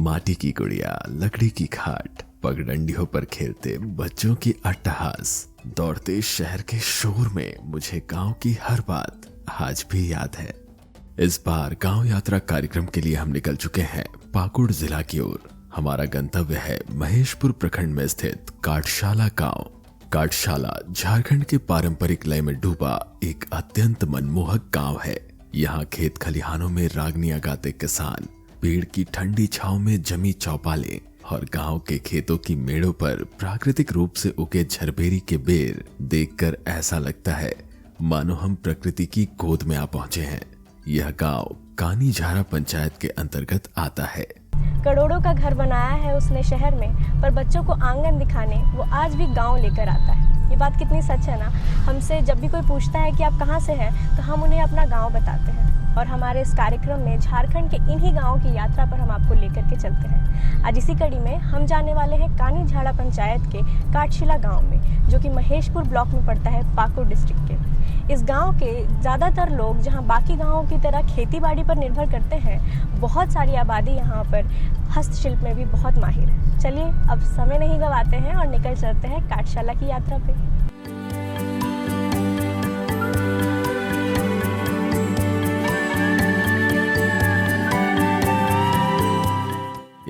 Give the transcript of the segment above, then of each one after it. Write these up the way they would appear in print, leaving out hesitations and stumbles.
माटी की गुड़िया, लकड़ी की खाट, पगडंडियों पर खेलते बच्चों की अट्टहास, दौड़ते शहर के शोर में मुझे गांव की हर बात आज भी याद है। इस बार गांव यात्रा कार्यक्रम के लिए हम निकल चुके हैं पाकुड़ जिला की ओर। हमारा गंतव्य है महेशपुर प्रखंड में स्थित काठशाला गांव। काठशाला झारखंड के पारंपरिक लय में डूबा एक अत्यंत मनमोहक गांव है। यहाँ खेत खलिहानों में रागनियां गाते किसान, पेड़ की ठंडी छांव में जमी चौपालें और गांव के खेतों की मेड़ों पर प्राकृतिक रूप से उगे झरबेरी के बेर देखकर ऐसा लगता है मानो हम प्रकृति की गोद में आ पहुंचे हैं। यह गांव कानीझारा पंचायत के अंतर्गत आता है। करोड़ों का घर बनाया है उसने शहर में, पर बच्चों को आंगन दिखाने वो आज भी गांव लेकर आता है। ये बात कितनी सच है ना। हमसे जब भी कोई पूछता है कि आप कहाँ से हैं, तो हम उन्हें अपना गांव बताते हैं। और हमारे इस कार्यक्रम में झारखंड के इन्हीं गांवों की यात्रा पर हम आपको लेकर के चलते हैं। आज इसी कड़ी में हम जाने वाले हैं कानीझारा पंचायत के काठशिला गांव में, जो कि महेशपुर ब्लॉक में पड़ता है, पाकुड़ डिस्ट्रिक्ट के। इस गांव के ज़्यादातर लोग जहां बाकी गांवों की तरह खेतीबाड़ी पर निर्भर करते हैं, बहुत सारी आबादी यहां पर हस्तशिल्प में भी बहुत माहिर है। चलिए अब समय नहीं गवाते हैं और निकल चलते हैं काठशाला की यात्रा पे।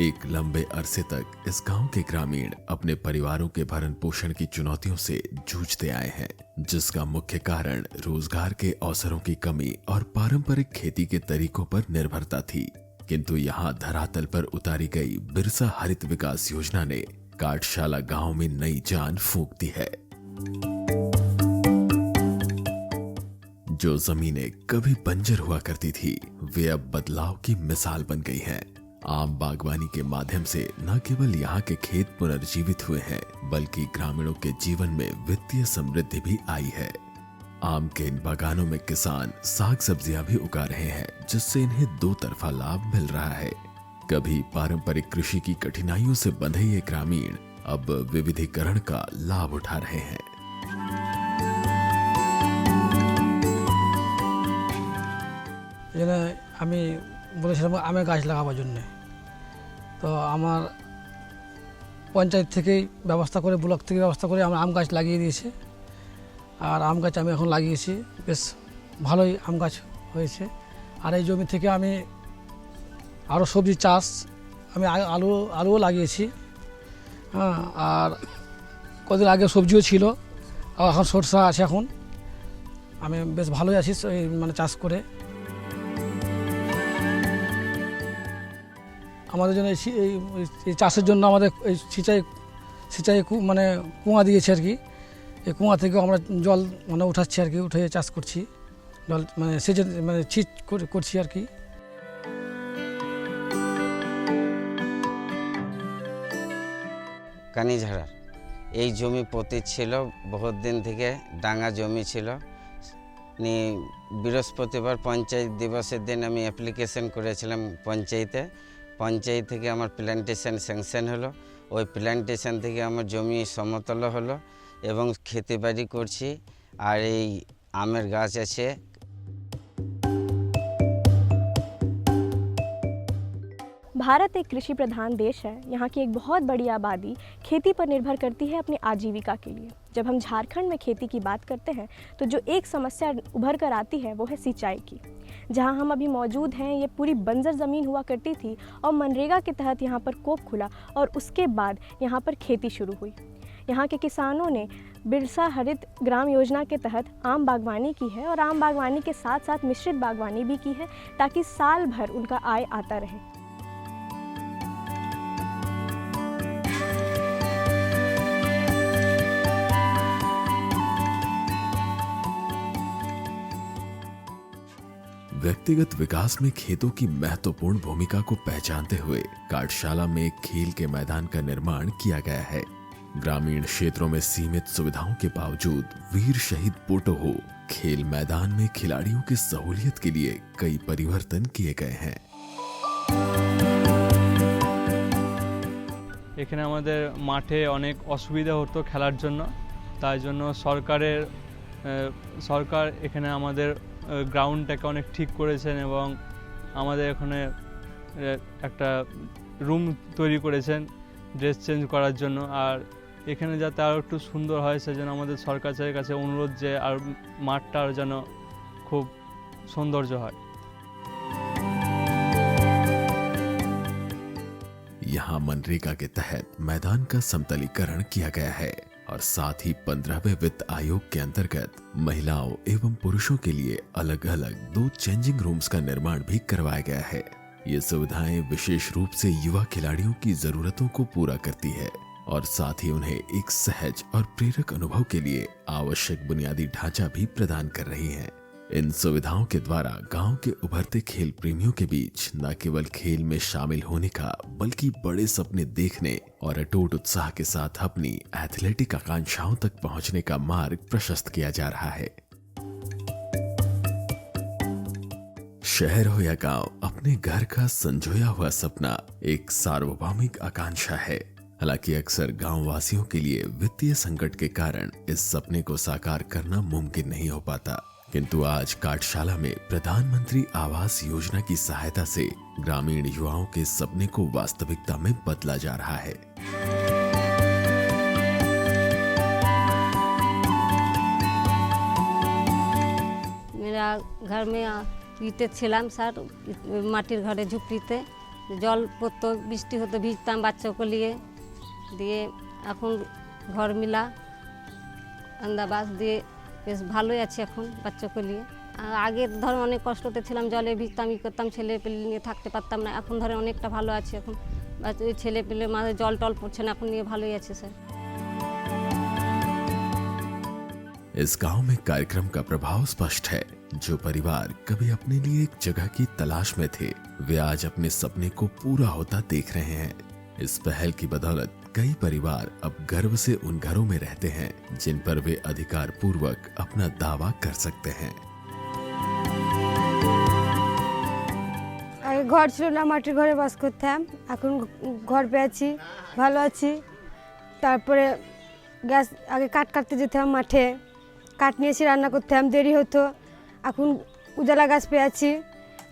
एक लंबे अरसे तक इस गांव के ग्रामीण अपने परिवारों के भरण पोषण की चुनौतियों से जूझते आए हैं, जिसका मुख्य कारण रोजगार के अवसरों की कमी और पारंपरिक खेती के तरीकों पर निर्भरता थी। किंतु यहाँ धरातल पर उतारी गई बिरसा हरित विकास योजना ने काठशाला गांव में नई जान फूंक दी है। जो जमीनें कभी बंजर हुआ करती थी, वे अब बदलाव की मिसाल बन गई हैं। आम बागवानी के माध्यम से न केवल यहाँ के खेत पुनर्जीवित हुए हैं, बल्कि ग्रामीणों के जीवन में वित्तीय समृद्धि भी आई है। आम के इन बागानों में किसान साग सब्जियां भी उगा रहे हैं, जिससे इन्हें दो तरफा लाभ मिल रहा है। कभी पारंपरिक कृषि की कठिनाइयों से बंधे ये ग्रामीण अब विविधीकरण का लाभ उठा रहे हैं। আমি বলেছিলাম আমের গাছ লাগাবার জন্য, তো আমার পঞ্চায়েত থেকেই ব্যবস্থা করে, ব্লক থেকে ব্যবস্থা করে আমরা আম গাছ লাগিয়ে দিয়েছে। আর আম গাছ আমি এখন লাগিয়েছি, বেশ ভালোই আম গাছ হয়েছে। আর এই জমি থেকে আমি আরও সবজি চাষ, আমি আলুও লাগিয়েছি। হ্যাঁ, আর কদিন আগে সবজিও ছিল, আর এখন সরষা আছে। এখন আমি বেশ ভালোই আছি মানে চাষ করে। আমাদের জন্য এই চাষের জন্য আমাদের এই সিঁচাই মানে কুয়া দিয়েছে আর কি। এই কুয়া থেকে আমরা জল মানে উঠাচ্ছি আর কি, উঠে চাষ করছি, জল মানে সেচে মানে ছিট করছি আর কি। কানীঝাড়ার এই জমি পতি ছিল, বহুত দিন থেকে ডাঙা জমি ছিল। বৃহস্পতিবার পঞ্চায়েত দিবসের দিন আমি অ্যাপ্লিকেশন করেছিলাম পঞ্চায়েতে। পঞ্চায়েত থেকে আমার প্ল্যান্টেশন স্যাংশন হলো। ওই প্ল্যান্টেশন থেকে আমার জমি সমতল হলো এবং খেতিবাড়ি করছি। আর এই আমের গাছ আছে। भारत एक कृषि प्रधान देश है। यहाँ की एक बहुत बड़ी आबादी खेती पर निर्भर करती है अपनी आजीविका के लिए। जब हम झारखंड में खेती की बात करते हैं, तो जो एक समस्या उभर कर आती है वो है सिंचाई की। जहाँ हम अभी मौजूद हैं, ये पूरी बंजर ज़मीन हुआ करती थी और मनरेगा के तहत यहाँ पर कोप खुला और उसके बाद यहाँ पर खेती शुरू हुई। यहाँ के किसानों ने बिरसा हरित ग्राम योजना के तहत आम बागवानी की है और आम बागवानी के साथ साथ मिश्रित बागवानी भी की है, ताकि साल भर उनका आय आता रहे। व्यक्तिगत विकास में खेतों की महत्वपूर्ण भूमिका को पहचानते हुए काठशाला में एक खेल के मैदान का निर्माण किया गया है। ग्रामीण क्षेत्रों में सीमित सुविधाओं के बावजूद वीर शहीद पोटो हो खेल मैदान में खिलाड़ियों की सहूलियत के लिए कई परिवर्तन किए गए हैं। এখানে আমাদের মাঠে অনেক অসুবিধা হতো খেলার জন্য, তাই জন্য সরকার এখানে আমাদের গ্রাউন্ডটাকে অনেক ঠিক করেছেন এবং আমাদের এখানে একটা রুম তৈরি করেছেন ড্রেস চেঞ্জ করার জন্য। আর এখানে যাতে আরও একটু সুন্দর হয় সেজন্য আমাদের সরকারের কাছে অনুরোধ যে আর মাঠটা আর যেন খুব সৌন্দর্য হয়। यहाँ मनरेगा के तहत मैदान का समतलीकरण किया गया है और साथ ही 15वें वित्त आयोग के अंतर्गत महिलाओं एवं पुरुषों के लिए अलग अलग 2 चेंजिंग रूम्स का निर्माण भी करवाया गया है। ये सुविधाएं विशेष रूप से युवा खिलाड़ियों की जरूरतों को पूरा करती है और साथ ही उन्हें एक सहज और प्रेरक अनुभव के लिए आवश्यक बुनियादी ढांचा भी प्रदान कर रही हैं। इन सुविधाओं के द्वारा गांव के उभरते खेल प्रेमियों के बीच न केवल खेल में शामिल होने का बल्कि बड़े सपने देखने और अटूट उत्साह के साथ अपनी एथलेटिक आकांक्षाओं तक पहुंचने का मार्ग प्रशस्त किया जा रहा है। शहर हो या गांव, अपने घर का संजोया हुआ सपना एक सार्वभौमिक आकांक्षा है। हालांकि अक्सर गांव वासियों के लिए वित्तीय संकट के कारण इस सपने को साकार करना मुमकिन नहीं हो पाता, किंतु आज काठशाला में प्रधानमंत्री आवास योजना की सहायता से ग्रामीण युवाओं के सपने को वास्तविकता में बदला जा रहा है। मेरा घर में ইটে ছিলাম স্যার, মাটির ঘরে ঝুপড়িতে জল পড়তো, বৃষ্টি হতো, ভিজতাম বাচ্চাকে নিয়ে, দিয়ে এখন ঘর মিলা আন্দাবাস দিয়ে বেশ ভালোই আছি এখন বাচ্চাকে নিয়ে। আগে ধরো অনেক কষ্টতে ছিলাম, জলে ভিজতাম, করতাম, ছেলে পেলে নিয়ে থাকতে পারতাম না, এখন ধরে অনেকটা ভালো আছি। এখন ছেলে পেলে মাঝে জল টল পড়ছে না, এখন নিয়ে ভালোই আছে স্যার। इस गांव में कार्यक्रम का प्रभाव स्पष्ट है। जो परिवार कभी अपने लिए एक जगह की तलाश में थे, वे आज अपने सपने को पूरा होता देख रहे हैं। इस पहल की बदौलत कई परिवार अब गर्व से उन घरों में रहते हैं जिन पर वे अधिकार पूर्वक अपना दावा कर सकते हैं। আগে ঘর ছিল না, মাটির ঘরে বাস করতাম, এখন ঘর পেয়েছি, ভালো আছি। তারপরে গ্যাস, আগে কাঠ কাটতে যেতাম মাঠে, কাঠ নিয়ে এসে রান্না করতাম, দেরি হতো। এখন উজালা গাছ পেয়েছি,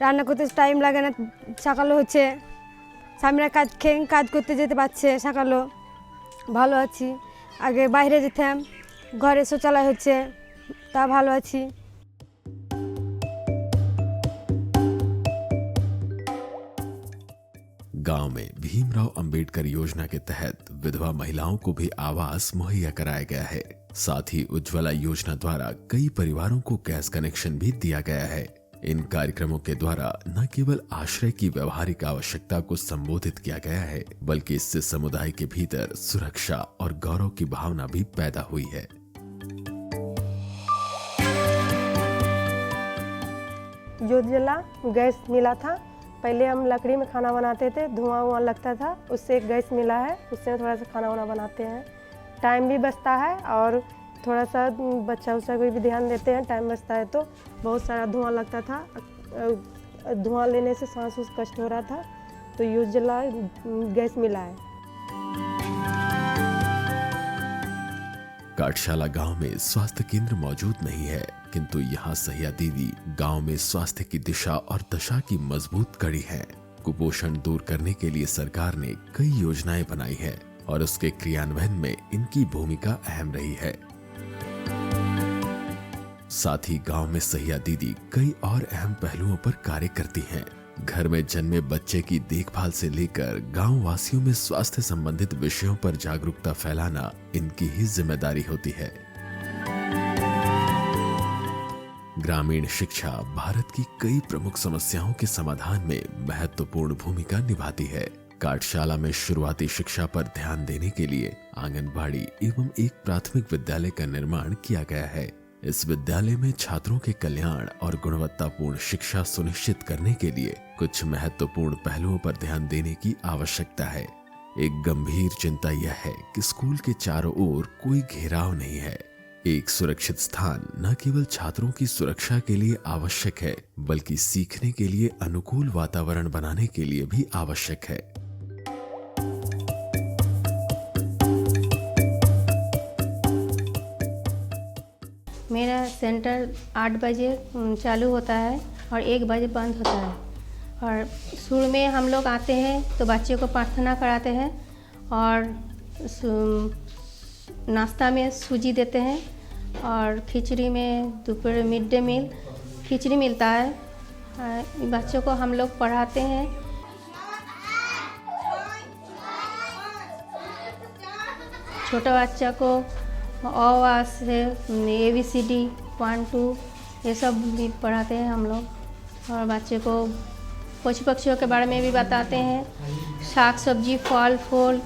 রান্না করতে টাইম লাগে না, সকালও হচ্ছে, স্বামীরা কাজ করতে যেতে পারছে, সকালও ভালো আছি। আগে বাইরে যেতাম, ঘরে শৌচালয় হচ্ছে, তা ভালো আছি। गांव में भीमराव अंबेडकर योजना के तहत विधवा महिलाओं को भी आवास मुहैया कराया गया है। साथ ही उज्ज्वला योजना द्वारा कई परिवारों को गैस कनेक्शन भी दिया गया है। इन कार्यक्रमों के द्वारा न केवल आश्रय की व्यवहारिक आवश्यकता को संबोधित किया गया है, बल्कि इससे समुदाय के भीतर सुरक्षा और गौरव की भावना भी पैदा हुई है। उज्ज्वला गैस मिला था। पहले हम लकड़ी में खाना बनाते थे, धुआं लगता था, उससे गैस मिला है, उससे थोड़ा सा खाना वाना बनाते हैं, टाइम भी बचता है और थोड़ा सा बच्चा उच्चा को भी ध्यान देते हैं। टाइम बचता है तो बहुत सारा धुआं लगता था, धुआं लेने से सांस कष्ट हो रहा था, तो उज्ज्वला गैस मिला है। काठशाला गांव में स्वास्थ्य केंद्र मौजूद नहीं है, किंतु यहाँ सहिया दीदी गांव में स्वास्थ्य की दिशा और दशा की मजबूत कड़ी है। कुपोषण दूर करने के लिए सरकार ने कई योजनाएं बनाई है और उसके क्रियान्वयन में इनकी भूमिका अहम रही है। साथ ही गांव में सहिया दीदी कई और अहम पहलुओं पर कार्य करती हैं। घर में जन्मे बच्चे की देखभाल से लेकर गांव वासियों में स्वास्थ्य संबंधित विषयों पर जागरूकता फैलाना इनकी ही जिम्मेदारी होती है। ग्रामीण शिक्षा भारत की कई प्रमुख समस्याओं के समाधान में महत्वपूर्ण भूमिका निभाती है। काठशाला में शुरुआती शिक्षा पर ध्यान देने के लिए आंगनबाड़ी एवं एक प्राथमिक विद्यालय का निर्माण किया गया है। इस विद्यालय में छात्रों के कल्याण और गुणवत्तापूर्ण शिक्षा सुनिश्चित करने के लिए कुछ महत्वपूर्ण पहलुओं पर ध्यान देने की आवश्यकता है। एक गंभीर चिंता यह है कि स्कूल के चारों ओर कोई घेराव नहीं है। एक सुरक्षित स्थान न केवल छात्रों की सुरक्षा के लिए आवश्यक है, बल्कि सीखने के लिए अनुकूल वातावरण बनाने के लिए भी आवश्यक है। मेरा सेंटर 8 बजे चालू होता है और 1 बजे बंद होता है। और शुरू में हम लोग आते हैं तो बच्चे को प्रार्थना कराते हैं और नाश्ता में सूजी देते हैं और खिचड़ी में दोपहर मिड डे मील खिचड़ी मिलता है। बच्चों को हम लोग पढ़ाते हैं। छोटा बच्चा को अ से ABCD 1 2 ये सब भी पढ़ाते हैं हम लोग और बच्चे को पशु पक्षियों के बारे में भी बताते हैं। साग सब्जी फल फूल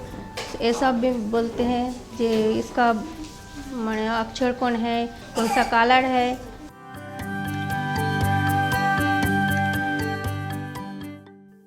ये सब भी बोलते हैं कि इसका माने अक्षर कौन है, कौन सा कलर है।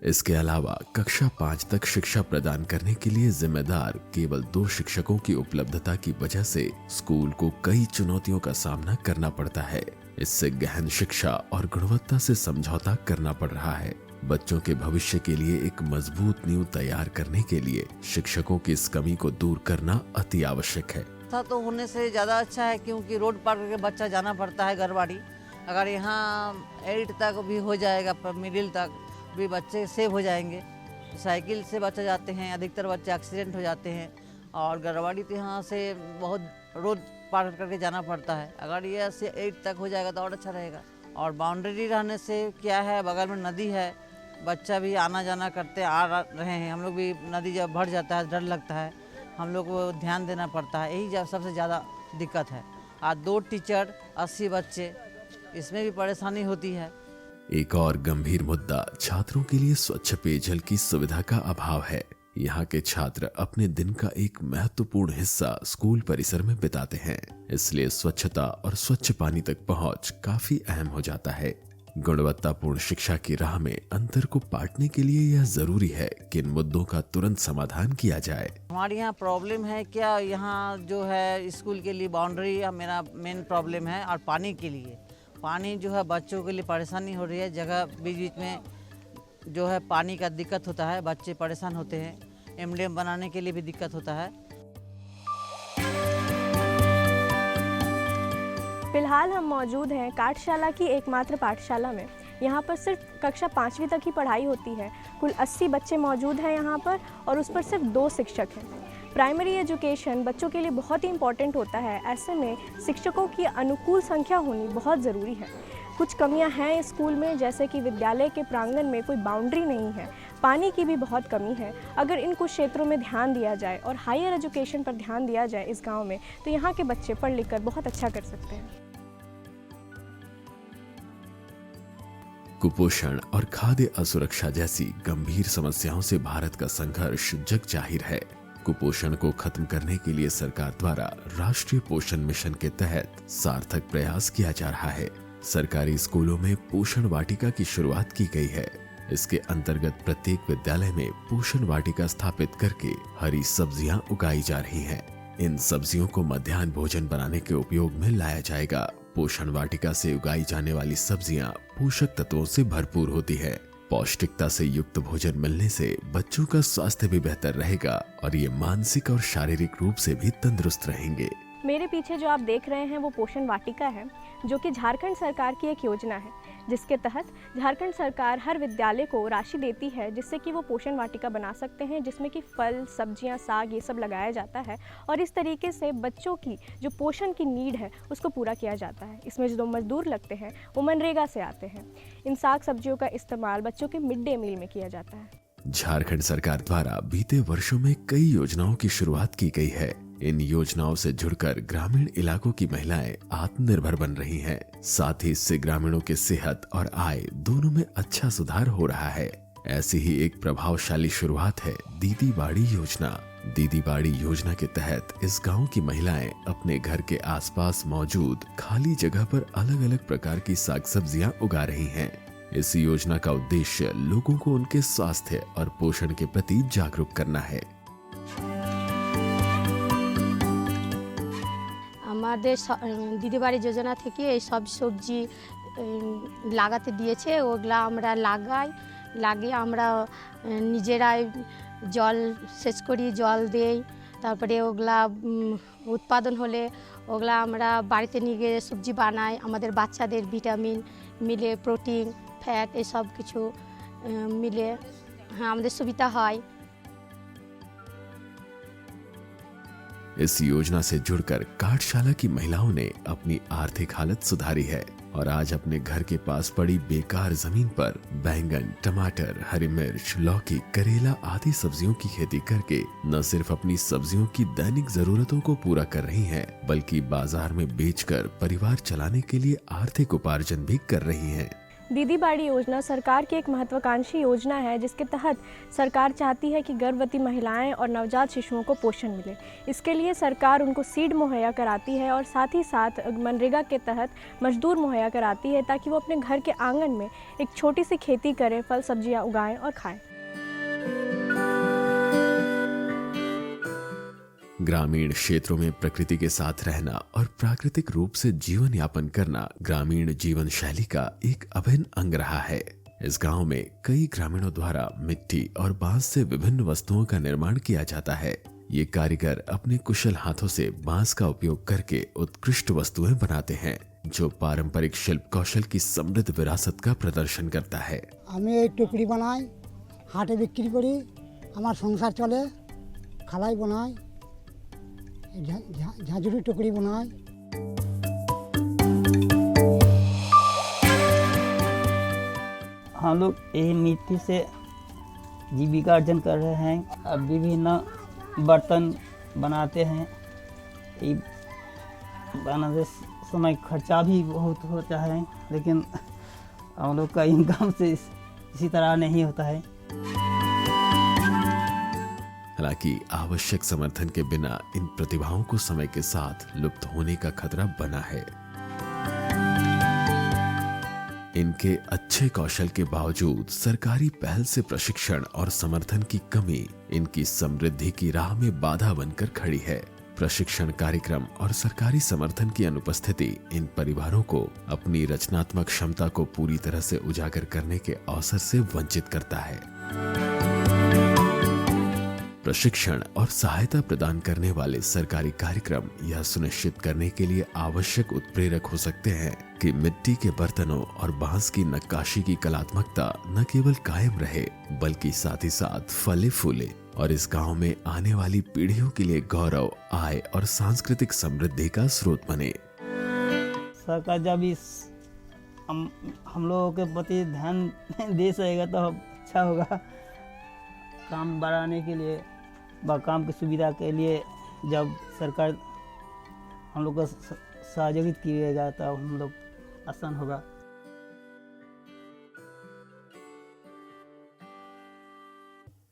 इसके अलावा कक्षा 5 तक शिक्षा प्रदान करने के लिए जिम्मेदार केवल 2 शिक्षकों की उपलब्धता की वजह से स्कूल को कई चुनौतियों का सामना करना पड़ता है। इससे गहन शिक्षा और गुणवत्ता से समझौता करना पड़ रहा है। बच्चों के भविष्य के लिए एक मजबूत नींव तैयार करने के लिए शिक्षकों की इस कमी को दूर करना अति आवश्यक है। तो होने से ज़्यादा अच्छा है क्योंकि रोड पार करके बच्चा जाना पड़ता है गरवाड़ी। अगर यहाँ 8 तक भी हो जाएगा, मिडिल तक भी बच्चे सेव हो जाएंगे। साइकिल से बच्चे जाते हैं, अधिकतर बच्चे एक्सीडेंट हो जाते हैं और गरवाड़ी तो यहाँ से बहुत रोड पार करके जाना पड़ता है। अगर ये से 8 तक हो जाएगा तो और अच्छा रहेगा। और बाउंड्री रहने से क्या है, बगल में नदी है, बच्चा भी आना जाना करते आ रहे हैं। हम लोग भी नदी जब भर जाता है डर लगता है, हम लोग को ध्यान देना पड़ता है। यही सबसे ज़्यादा दिक्कत है। आज 2 टीचर 80 बच्चे, इसमें भी परेशानी होती है। एक और गंभीर मुद्दा छात्रों के लिए स्वच्छ पेयजल की सुविधा का अभाव है। यहाँ के छात्र अपने दिन का एक महत्वपूर्ण हिस्सा स्कूल परिसर में बिताते हैं, इसलिए स्वच्छता और स्वच्छ पानी तक पहुँच काफी अहम हो जाता है। गुणवत्तापूर्ण शिक्षा की राह में अंतर को पाटने के लिए यह जरूरी है कि इन मुद्दों का तुरंत समाधान किया जाए। हमारे यहाँ प्रॉब्लम है क्या, यहाँ जो है स्कूल के लिए बाउंड्री मेरा मेन प्रॉब्लम है। और पानी के लिए, पानी जो है बच्चों के लिए परेशानी हो रही है। जगह बीच बीच में जो है पानी का दिक्कत होता है, बच्चे परेशान होते हैं। एमडीएम बनाने के लिए भी दिक्कत होता है। फिलहाल हम मौजूद हैं काठशाला की एकमात्र पाठशाला में। यहाँ पर सिर्फ कक्षा 5वीं तक ही पढ़ाई होती है। कुल 80 बच्चे मौजूद हैं यहाँ पर और उस पर सिर्फ 2 शिक्षक हैं। प्राइमरी एजुकेशन बच्चों के लिए बहुत ही इम्पॉर्टेंट होता है। ऐसे में शिक्षकों की अनुकूल संख्या होनी बहुत ज़रूरी है। कुछ कमियां हैं स्कूल में, जैसे कि विद्यालय के प्रांगण में कोई बाउंड्री नहीं है, पानी की भी बहुत कमी है। अगर इन कुछ क्षेत्रों में ध्यान दिया जाए और हायर एजुकेशन पर ध्यान दिया जाए इस गांव में, तो यहाँ के बच्चे पढ़ लिख कर बहुत अच्छा कर सकते हैं। कुपोषण और खाद्य असुरक्षा जैसी गंभीर समस्याओं से भारत का संघर्ष जग जाहिर है। कुपोषण को खत्म करने के लिए सरकार द्वारा राष्ट्रीय पोषण मिशन के तहत सार्थक प्रयास किया जा रहा है। सरकारी स्कूलों में पोषण वाटिका की शुरुआत की गई है। इसके अंतर्गत प्रत्येक विद्यालय में पोषण वाटिका स्थापित करके हरी सब्जियां उगाई जा रही हैं। इन सब्जियों को मध्याह्न भोजन बनाने के उपयोग में लाया जाएगा। पोषण वाटिका से उगाई जाने वाली सब्जियां पोषक तत्वों से भरपूर होती है। पौष्टिकता से युक्त भोजन मिलने से बच्चों का स्वास्थ्य भी बेहतर रहेगा और ये मानसिक और शारीरिक रूप से भी तंदुरुस्त रहेंगे। मेरे पीछे जो आप देख रहे हैं वो पोषण वाटिका है, जो कि झारखंड सरकार की एक योजना है, जिसके तहत झारखंड सरकार हर विद्यालय को राशि देती है जिससे कि वो पोषण वाटिका बना सकते हैं, जिसमें कि फल सब्जियां साग ये सब लगाया जाता है और इस तरीके से बच्चों की जो पोषण की नीड है उसको पूरा किया जाता है। इसमें जो मजदूर लगते हैं वो मनरेगा से आते हैं। इन साग सब्जियों का इस्तेमाल बच्चों के मिड डे मील में किया जाता है। झारखंड सरकार द्वारा बीते वर्षों में कई योजनाओं की शुरुआत की गई है। इन योजनाओं से जुड़कर ग्रामीण इलाकों की महिलाएं आत्मनिर्भर बन रही हैं। साथ ही इससे ग्रामीणों के सेहत और आय दोनों में अच्छा सुधार हो रहा है। ऐसी ही एक प्रभावशाली शुरुआत है दीदी बाड़ी योजना। दीदी बाड़ी योजना के तहत इस गांव की महिलाएं अपने घर के आसपास मौजूद खाली जगह पर अलग अलग प्रकार की साग सब्जियां उगा रही हैं। इस योजना का उद्देश्य लोगों को उनके स्वास्थ्य और पोषण के प्रति जागरूक करना है। আমাদের দিদি বাড়ি যোজনা থেকে এই সব সবজি লাগাতে দিয়েছে, ওগুলা আমরা লাগিয়ে আমরা নিজেরাই জল সেচ করি, জল দেই। তারপরে ওগুলা উৎপাদন হলে ওগুলা আমরা বাড়িতে নিয়ে গিয়ে সবজি বানাই। আমাদের বাচ্চাদের ভিটামিন মিলে, প্রোটিন ফ্যাট এসব কিছু মিলে হ্যাঁ আমাদের সুবিধা হয়। इस योजना से जुड़कर काठशाला की महिलाओं ने अपनी आर्थिक हालत सुधारी है और आज अपने घर के पास पड़ी बेकार जमीन पर बैंगन, टमाटर, हरी मिर्च, लौकी, करेला आदि सब्जियों की खेती करके न सिर्फ अपनी सब्जियों की दैनिक जरूरतों को पूरा कर रही हैं, बल्कि बाजार में बेचकर परिवार चलाने के लिए आर्थिक उपार्जन भी कर रही हैं। दीदी बाड़ी योजना सरकार की एक महत्वाकांक्षी योजना है, जिसके तहत सरकार चाहती है कि गर्भवती महिलाएं और नवजात शिशुओं को पोषण मिले। इसके लिए सरकार उनको सीड मुहैया कराती है और साथ ही साथ मनरेगा के तहत मजदूर मुहैया कराती है, ताकि वो अपने घर के आंगन में एक छोटी सी खेती करें, फल सब्जियां उगाएं और खाएं। ग्रामीण क्षेत्रों में प्रकृति के साथ रहना और प्राकृतिक रूप से जीवन यापन करना ग्रामीण जीवन शैली का एक अभिन्न अंग रहा है। इस गांव में कई ग्रामीणों द्वारा मिट्टी और बांस से विभिन्न वस्तुओं का निर्माण किया जाता है। ये कारीगर अपने कुशल हाथों से बांस का उपयोग करके उत्कृष्ट वस्तुएं बनाते हैं, जो पारंपरिक शिल्प कौशल की समृद्ध विरासत का प्रदर्शन करता है। আমি এই টুকরি বানাই, হাটে বিক্রি করি, আমার সংসার চলে। খালাই বানাই, झांझुरी टुकड़ी बनाए। हम लोग यही मिट्टी से जीविका अर्जन कर रहे हैं। अब विभिन्न बर्तन बनाते हैं। ये बनाते समय खर्चा भी बहुत होता है, लेकिन हम लोग का इनकम से इसी तरह नहीं होता है। हालांकि आवश्यक समर्थन के बिना इन प्रतिभाओं को समय के साथ लुप्त होने का खतरा बना है। इनके अच्छे कौशल के बावजूद सरकारी पहल से प्रशिक्षण और समर्थन की कमी इनकी समृद्धि की राह में बाधा बनकर खड़ी है। प्रशिक्षण कार्यक्रम और सरकारी समर्थन की अनुपस्थिति इन परिवारों को अपनी रचनात्मक क्षमता को पूरी तरह से उजागर करने के अवसर से वंचित करता है। प्रशिक्षण और सहायता प्रदान करने वाले सरकारी कार्यक्रम यह सुनिश्चित करने के लिए आवश्यक उत्प्रेरक हो सकते हैं कि मिट्टी के बर्तनों और बांस की नक्काशी की कलात्मकता न केवल कायम रहे, बल्कि साथ ही साथ फले फूले और इस गांव में आने वाली पीढ़ियों के लिए गौरव, आय और सांस्कृतिक समृद्धि का स्रोत बने। सरकार जब इस हम लोगों के प्रति ध्यान दे सकेगा तो अच्छा होगा। काम बढ़ाने के लिए व काम की सुविधा के लिए जब सरकार हम लोग को सहयोगित कीजिएगा तो हम लोग आसान होगा।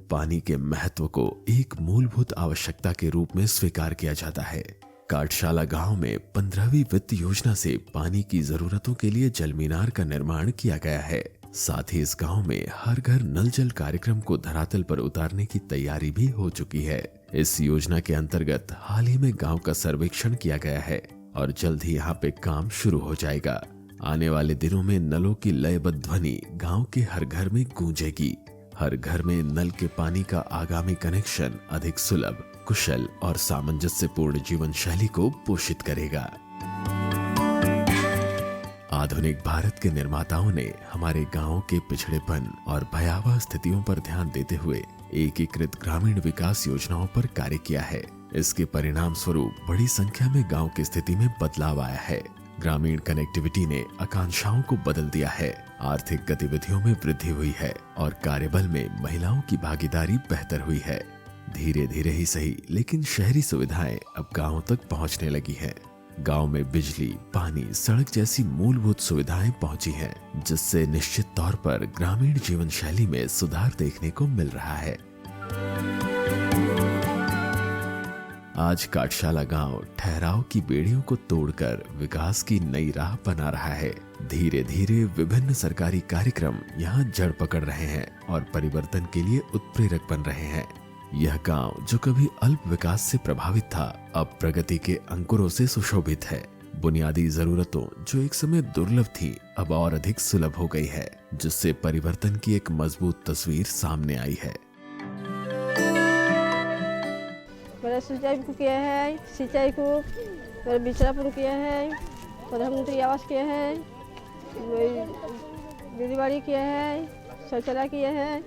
पानी के महत्व को एक मूलभूत आवश्यकता के रूप में स्वीकार किया जाता है। काठशाला गांव में 15वीं वित्त योजना से पानी की जरूरतों के लिए जल मीनार का निर्माण किया गया है। साथ ही इस गांव में हर घर नल जल कार्यक्रम को धरातल पर उतारने की तैयारी भी हो चुकी है। इस योजना के अंतर्गत हाल ही में गांव का सर्वेक्षण किया गया है और जल्द ही यहाँ पे काम शुरू हो जाएगा। आने वाले दिनों में नलों की लयबद्ध ध्वनि गांव के हर घर में गूंजेगी। हर घर में नल के पानी का आगामी कनेक्शन अधिक सुलभ, कुशल और सामंजस्यपूर्ण जीवन शैली को पोषित करेगा। आधुनिक भारत के निर्माताओं ने हमारे गांवों के पिछड़ेपन और भयावह स्थितियों पर ध्यान देते हुए एकीकृत ग्रामीण विकास योजनाओं पर कार्य किया है। इसके परिणाम स्वरूप बड़ी संख्या में गांव की स्थिति में बदलाव आया है। ग्रामीण कनेक्टिविटी ने आकांक्षाओं को बदल दिया है, आर्थिक गतिविधियों में वृद्धि हुई है और कार्यबल में महिलाओं की भागीदारी बेहतर हुई है। धीरे धीरे ही सही, लेकिन शहरी सुविधाएं अब गांवों तक पहुंचने लगी हैं। गांव में बिजली, पानी, सड़क जैसी मूलभूत सुविधाएं पहुंची हैं, जिससे निश्चित तौर पर ग्रामीण जीवन शैली में सुधार देखने को मिल रहा है। आज काठशाला गांव ठहराव की बेड़ियों को तोड़कर विकास की नई राह बना रहा है। धीरे धीरे विभिन्न सरकारी कार्यक्रम यहाँ जड़ पकड़ रहे हैं और परिवर्तन के लिए उत्प्रेरक बन रहे हैं। यह गांव जो कभी अल्प विकास से प्रभावित था, अब प्रगति के अंकुरों से सुशोभित है। बुनियादी जरूरतों जो एक समय दुर्लभ थी, अब और अधिक सुलभ हो गई है, जिससे परिवर्तन की एक मजबूत तस्वीर सामने आई है। सिंचाई को किया है, सिंचाई को बिछड़ापन किया है, प्रधानमंत्री आवास किया है, दीदी बाड़ी किया है, शौचालय किए हैं,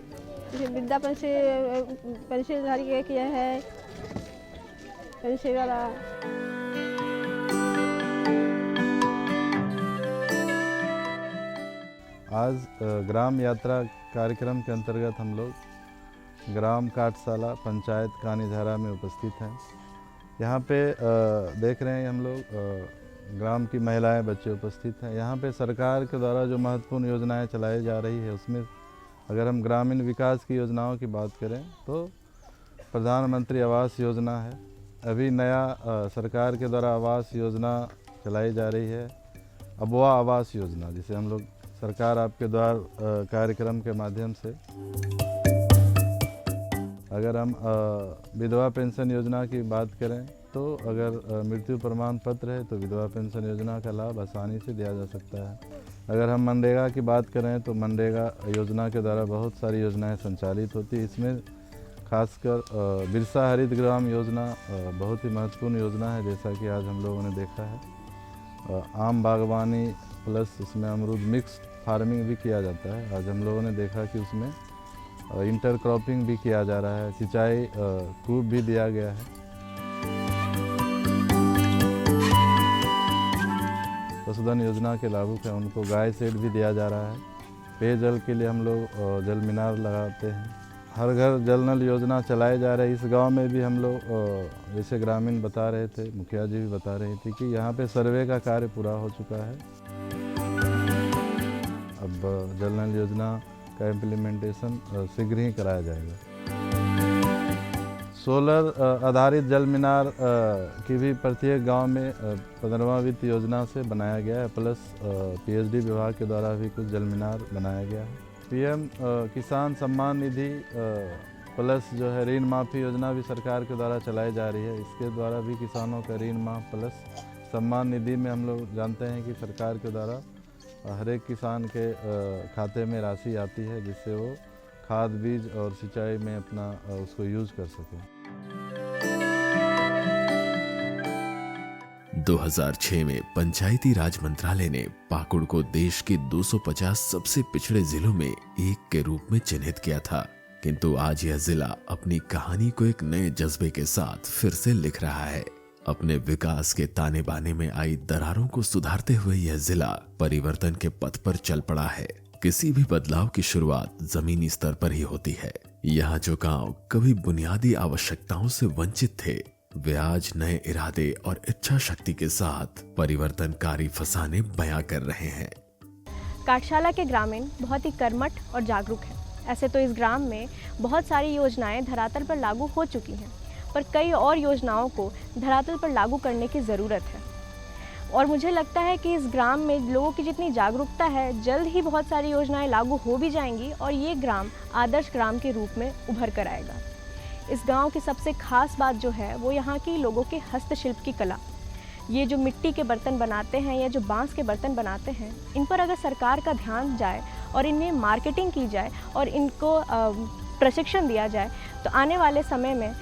फिर वृद्धा पेंशनधारी किए हैं, पेंशन वाला। आज ग्राम यात्रा कार्यक्रम के अंतर्गत हम लोग ग्राम काटशाला पंचायत कानीझारा में उपस्थित हैं। यहाँ पे देख रहे हैं हम लोग ग्राम की महिलाएं, बच्चे उपस्थित हैं। यहाँ पे सरकार के द्वारा जो महत्वपूर्ण योजनाएं चलाई जा रही है उसमें अगर हम ग्रामीण विकास की योजनाओं की बात करें तो प्रधानमंत्री आवास योजना है। अभी नया सरकार के द्वारा आवास योजना चलाई जा रही है, अबुआ आवास योजना, जिसे हम लोग सरकार आपके द्वार कार्यक्रम के माध्यम से। अगर हम विधवा पेंशन योजना की बात करें तो अगर मृत्यु प्रमाण पत्र है तो विधवा पेंशन योजना का लाभ आसानी से दिया जा सकता है। अगर हम मनरेगा की बात करें तो मनरेगा योजना के द्वारा बहुत सारी योजनाएं संचालित होती है। इसमें खासकर बिरसा हरित ग्राम योजना बहुत ही महत्वपूर्ण योजना है, जैसा कि आज हम लोगों ने देखा है। आम बागवानी प्लस उसमें अमरूद मिक्स फार्मिंग भी किया जाता है। आज हम लोगों ने देखा कि उसमें इंटर क्रॉपिंग भी किया जा रहा है, सिंचाई कूप भी दिया गया है। पशुधन योजना के लाभुक हैं उनको गाय सेड भी दिया जा रहा है। पेयजल के लिए हम लोग जल मीनार लगाते हैं। हर घर जल नल योजना चलाए जा रहे हैं। इस गांव में भी हम लोग जैसे ग्रामीण बता रहे थे, मुखिया जी भी बता रही थी कि यहाँ पे सर्वे का कार्य पूरा हो चुका है। अब जल नल योजना का इम्प्लीमेंटेशन शीघ्र ही कराया जाएगा। सोलर आधारित जल मीनार की भी प्रत्येक गांव में 15वां वित्त योजना से बनाया गया है, प्लस पीएचडी विभाग के द्वारा भी कुछ जल मीनार बनाया गया है। पीएम किसान सम्मान निधि प्लस जो है ऋण माफ़ी योजना भी सरकार के द्वारा चलाई जा रही है। इसके द्वारा भी किसानों का ऋण माफ प्लस सम्मान निधि में हम लोग जानते हैं कि सरकार के द्वारा हर एक किसान के खाते में राशि आती है, जिससे वो खाद बीज और सिंचाई में अपना उसको यूज कर सकें। 2006 में पंचायती राज मंत्रालय ने पाकुड़ को देश के 250 सबसे पिछड़े जिलों में एक के रूप में चिन्हित किया था, किंतु आज यह जिला अपनी कहानी को एक नए जज्बे के साथ फिर से लिख रहा है। अपने विकास के ताने बाने में आई दरारों को सुधारते हुए यह जिला परिवर्तन के पथ पर चल पड़ा है। किसी भी बदलाव की शुरुआत जमीनी स्तर पर ही होती है। यहाँ जो गांव कभी बुनियादी आवश्यकताओं से वंचित थे, वे आज नए इरादे और इच्छा शक्ति के साथ परिवर्तनकारी फसाने बयां कर रहे हैं। काटशाला के ग्रामीण बहुत ही कर्मठ और जागरूक हैं। ऐसे तो इस ग्राम में बहुत सारी योजनाएं धरातल पर लागू हो चुकी हैं, पर कई और योजनाओं को धरातल पर लागू करने की ज़रूरत है। और मुझे लगता है कि इस ग्राम में लोगों की जितनी जागरूकता है, जल्द ही बहुत सारी योजनाएं लागू हो भी जाएंगी और ये ग्राम आदर्श ग्राम के रूप में उभर कर आएगा। इस गांव की सबसे खास बात जो है वो यहाँ की लोगों के हस्तशिल्प की कला। ये जो मिट्टी के बर्तन बनाते हैं या जो बांस के बर्तन बनाते हैं, इन पर अगर सरकार का ध्यान जाए और इनमें मार्केटिंग की जाए और इनको प्रशिक्षण दिया जाए तो आने वाले समय में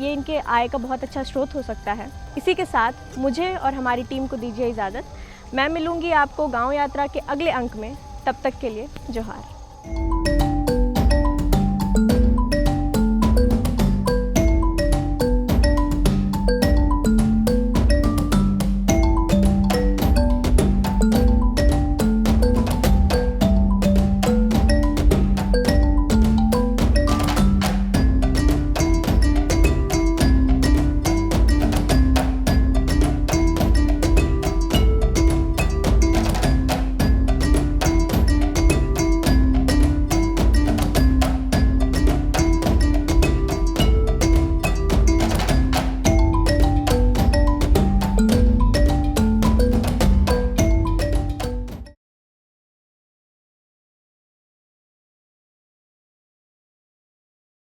ये इनके आय का बहुत अच्छा स्रोत हो सकता है। इसी के साथ मुझे और हमारी टीम को दीजिए इजाज़त। मैं मिलूँगी आपको गाँव यात्रा के अगले अंक में। तब तक के लिए जोहार।